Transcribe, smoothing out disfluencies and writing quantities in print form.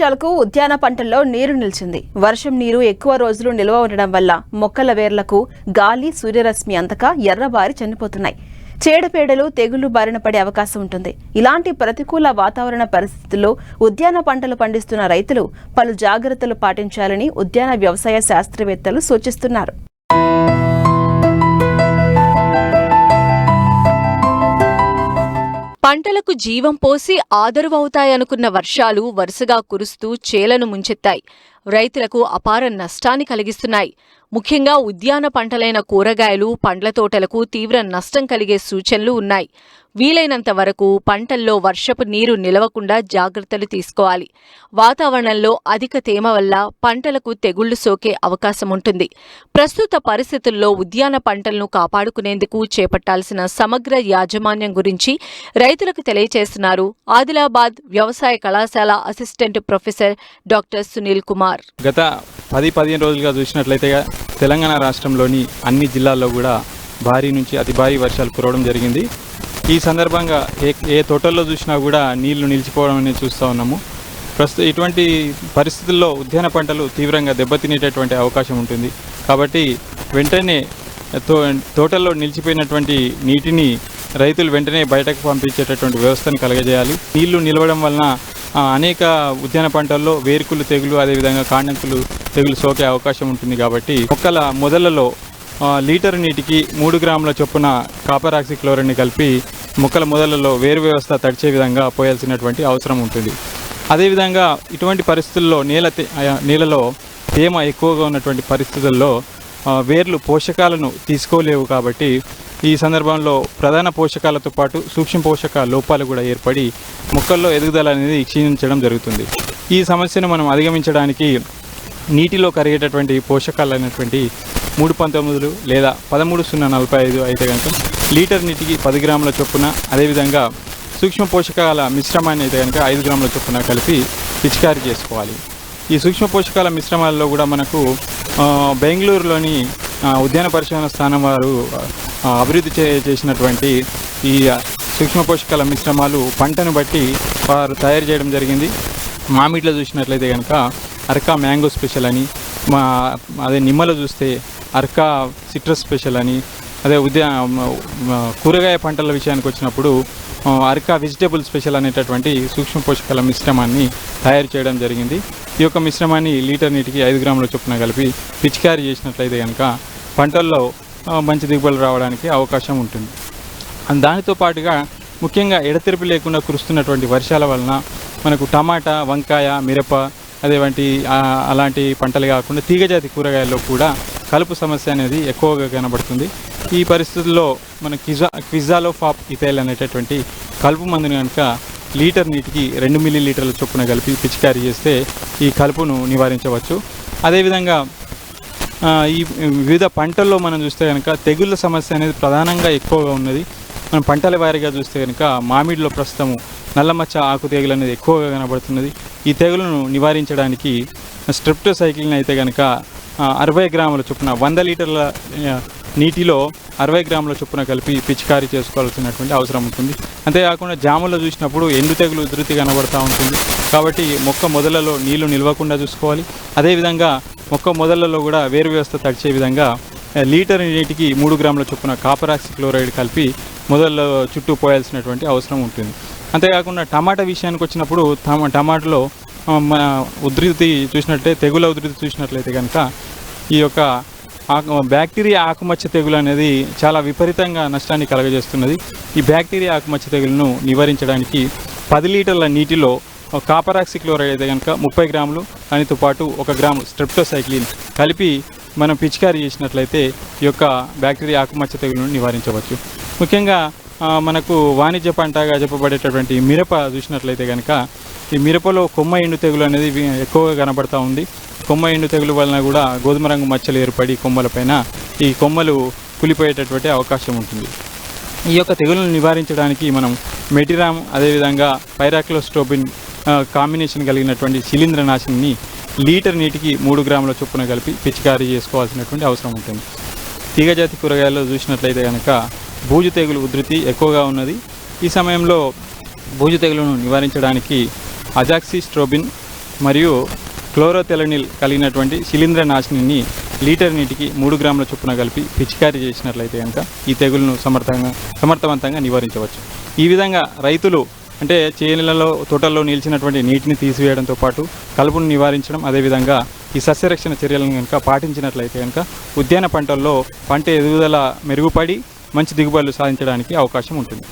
వర్షాలకు ఉద్యాన పంటల్లో నీరు నిలిచింది. వర్షం నీరు ఎక్కువ రోజులు నిల్వ ఉండడం వల్ల మొక్కల వేర్లకు గాలి, సూర్యరశ్మి అందక ఎర్రబారి చనిపోతున్నాయి. చీడపీడలు, తెగుళ్లు బారిన పడే అవకాశం ఉంటుంది. ఇలాంటి ప్రతికూల వాతావరణ పరిస్థితుల్లో ఉద్యాన పంటలు పండిస్తున్న రైతులు పలు జాగ్రత్తలు పాటించాలని ఉద్యాన వ్యవసాయ శాస్త్రవేత్తలు సూచిస్తున్నారు. పంటలకు జీవం పోసి ఆదరువవుతాయనుకున్న వర్షాలు వరుసగా కురుస్తూ చేలను ముంచెత్తాయి. రైతులకు అపార నష్టాన్ని కలిగిస్తున్నాయి. ముఖ్యంగా ఉద్యాన పంటలైన కూరగాయలు, పండ్ల తోటలకు తీవ్ర నష్టం కలిగే సూచనలు ఉన్నాయి. వీలైనంత వరకు పంటల్లో వర్షపు నీరు నిలవకుండా జాగ్రత్తలు తీసుకోవాలి. వాతావరణంలో అధిక తేమ వల్ల పంటలకు తెగుళ్లు సోకే అవకాశం ఉంటుంది. ప్రస్తుత పరిస్థితుల్లో ఉద్యాన పంటలను కాపాడుకునేందుకు చేపట్టాల్సిన సమగ్ర యాజమాన్యం గురించి రైతులకు తెలియజేస్తున్నారు ఆదిలాబాద్ వ్యవసాయ కళాశాల assistant professor doctor Sunil Kumar. గత 10-15 రోజులుగా చూసినట్లయితే తెలంగాణ రాష్ట్రంలోని అన్ని జిల్లాల్లో కూడా భారీ నుంచి అతి భారీ వర్షాలు కురవడం జరిగింది. ఈ సందర్భంగా ఏ తోటల్లో చూసినా కూడా నీళ్లు నిలిచిపోవడం అనేది చూస్తూ ఉన్నాము. ప్రస్తుతం ఇటువంటి పరిస్థితుల్లో ఉద్యాన పంటలు తీవ్రంగా దెబ్బతినేటటువంటి అవకాశం ఉంటుంది. కాబట్టి వెంటనే తోటల్లో నిలిచిపోయినటువంటి నీటిని రైతులు వెంటనే బయటకు పంపించేటటువంటి వ్యవస్థను కలగజేయాలి. నీళ్లు నిలవడం వలన అనేక ఉద్యాన పంటల్లో వేరుకులు తెగులు, అదేవిధంగా కాండంకులు తెగులు సోకే అవకాశం ఉంటుంది. కాబట్టి మొక్కల మొదలలో లీటర్ నీటికి 3 గ్రాముల చొప్పున కాపర్ ఆక్సిక్లోరైడ్ని కలిపి మొక్కల మొదలలో వేరు వ్యవస్థ తడిచే విధంగా పోయాల్సినటువంటి అవసరం ఉంటుంది. అదేవిధంగా ఇటువంటి పరిస్థితుల్లో నేలలో తేమ ఎక్కువగా ఉన్నటువంటి పరిస్థితుల్లో వేర్లు పోషకాలను తీసుకోలేవు. కాబట్టి ఈ సందర్భంలో ప్రధాన పోషకాలతో పాటు సూక్ష్మ పోషక లోపాలు కూడా ఏర్పడి మొక్కల్లో ఎదుగుదల అనేది క్షీణించడం జరుగుతుంది. ఈ సమస్యను మనం అధిగమించడానికి నీటిలో కరిగేటటువంటి పోషకాలు అయినటువంటి 319 లేదా 13,045 అయితే కనుక లీటర్ నీటికి 10 గ్రాముల చొప్పున, అదేవిధంగా సూక్ష్మ పోషకాల మిశ్రమాన్ని అయితే కనుక 5 గ్రాముల చొప్పున కలిపి పిచికారీ చేసుకోవాలి. ఈ సూక్ష్మ పోషకాల మిశ్రమాల్లో కూడా మనకు బెంగళూరులోని ఉద్యాన పరిశోధన స్థానం వారు అభివృద్ధి చేసినటువంటి ఈ సూక్ష్మ పోషకాల మిశ్రమాలు పంటను బట్టి వారు తయారు చేయడం జరిగింది. మామిడిలో చూసినట్లయితే కనుక అర్కా మ్యాంగో స్పెషల్ అని, అదే నిమ్మలో చూస్తే అర్కా సిట్రస్ స్పెషల్ అని, అదే కూరగాయ పంటల విషయానికి వచ్చినప్పుడు అర్కా వెజిటేబుల్ స్పెషల్ అనేటటువంటి సూక్ష్మ పోషకాల మిశ్రమాన్ని తయారు చేయడం జరిగింది. ఈ యొక్క మిశ్రమాన్ని లీటర్ నీటికి 5 గ్రాముల చొప్పున కలిపి పిచికారీ చేసినట్లయితే కనుక పంటల్లో మంచి దిగుబడులు రావడానికి అవకాశం ఉంటుంది. దానితో పాటుగా ముఖ్యంగా ఎడతెరిపి లేకుండా కురుస్తున్నటువంటి వర్షాల వలన మనకు టమాటా, వంకాయ, మిరప అలాంటి పంటలు కాకుండా తీగజాతి కూరగాయల్లో కూడా కలుపు సమస్య అనేది ఎక్కువగా కనబడుతుంది. ఈ పరిస్థితుల్లో మన క్విజాలోఫాప్ ఇథైల్ అనేటటువంటి కలుపు మందుని కనుక లీటర్ నీటికి 2 మిల్లీలీటర్ల చొప్పున కలిపి పిచికారీ చేస్తే ఈ కలుపును నివారించవచ్చు. అదేవిధంగా ఈ వివిధ పంటల్లో మనం చూస్తే కనుక తెగుళ్ళ సమస్య అనేది ప్రధానంగా ఎక్కువగా ఉన్నది. మనం పంటల వారీగా చూస్తే కనుక మామిడిలో ప్రస్తుతం నల్లమచ్చ ఆకు తెగులు అనేది ఎక్కువగా కనబడుతున్నది. ఈ తెగులను నివారించడానికి స్ట్రెప్టోసైక్లిన్ అయితే కనుక 60 గ్రాముల చొప్పున 100 లీటర్ల నీటిలో 60 గ్రాముల చొప్పున కలిపి పిచికారీ చేసుకోవాల్సినటువంటి అవసరం ఉంటుంది. అంతేకాకుండా జాములో చూసినప్పుడు ఎండు తెగులు ఉధృతి కనబడుతూ ఉంటుంది. కాబట్టి మొక్క మొదలలో నీళ్లు నిల్వకుండా చూసుకోవాలి. అదేవిధంగా మొక్క మొదలలో కూడా వేరు వ్యవస్థ తడిచే విధంగా లీటర్ నీటికి 3 గ్రాముల చొప్పున కాపర్ ఆక్సిక్లోరైడ్ కలిపి మొదల్లో చుట్టూ పోయాల్సినటువంటి అవసరం ఉంటుంది. అంతేకాకుండా టమాటా విషయానికి వచ్చినప్పుడు టమాటాలో తెగుల ఉధృతి చూసినట్లయితే కనుక ఈ యొక్క బ్యాక్టీరియా ఆకుమచ్చ తెగులు అనేది చాలా విపరీతంగా నష్టాన్ని కలగజేస్తున్నది. ఈ బ్యాక్టీరియా ఆకుమచ్చ తెగులను నివారించడానికి 10 లీటర్ల నీటిలో కాపర్ ఆక్సిక్లోరైడ్ అయితే కనుక 30 గ్రాములు, దానితో పాటు 1 గ్రాము స్ట్రెప్టోసైక్లిన్ కలిపి మనం పిచికారీ చేసినట్లయితే ఈ యొక్క బ్యాక్టీరియా ఆకుమచ్చ తెగులను నివారించవచ్చు. ముఖ్యంగా మనకు వాణిజ్య పంటగా చెప్పబడేటటువంటి మిరప చూసినట్లయితే కనుక ఈ మిరపలో కొమ్మ ఎండు తెగులు అనేది ఎక్కువగా కనబడుతూ ఉంది. కొమ్మ ఎండు తెగులు వలన కూడా గోధుమ రంగు మచ్చలు ఏర్పడి కొమ్మలపైన ఈ కొమ్మలు కులిపోయేటటువంటి అవకాశం ఉంటుంది. ఈ యొక్క తెగులను నివారించడానికి మనం మెటిరామ్, అదేవిధంగా పైరాక్లోస్ట్రోబిన్ కాంబినేషన్ కలిగినటువంటి శిలీంద్రనాశిని లీటర్ నీటికి 3 గ్రాముల చొప్పున కలిపి పిచికారీ చేసుకోవాల్సినటువంటి అవసరం ఉంటుంది. తీగజాతి కూరగాయల్లో చూసినట్లయితే కనుక బూజు తెగులు ఉధృతి ఎక్కువగా ఉన్నది. ఈ సమయంలో బూజు తెగులను నివారించడానికి అజాక్సిస్ట్రోబిన్ మరియు క్లోరోథెలనిల్ కలిగినటువంటి శిలీంద్రనాశినిని లీటర్ నీటికి 3 గ్రాముల చొప్పున కలిపి పిచికారీ చేసినట్లయితే కనుక ఈ తెగులను సమర్థవంతంగా నివారించవచ్చు. ఈ విధంగా రైతులు అంటే చేనులలో తోటల్లో నిలిచినటువంటి నీటిని తీసివేయడంతో పాటు కలుపును నివారించడం, అదేవిధంగా ఈ సస్యరక్షణ చర్యలను కనుక పాటించినట్లయితే కనుక ఉద్యాన పంటల్లో పంట ఎదుగుదల మెరుగుపడి మంచి దిగుబడులు సాధించడానికి అవకాశం ఉంటుంది.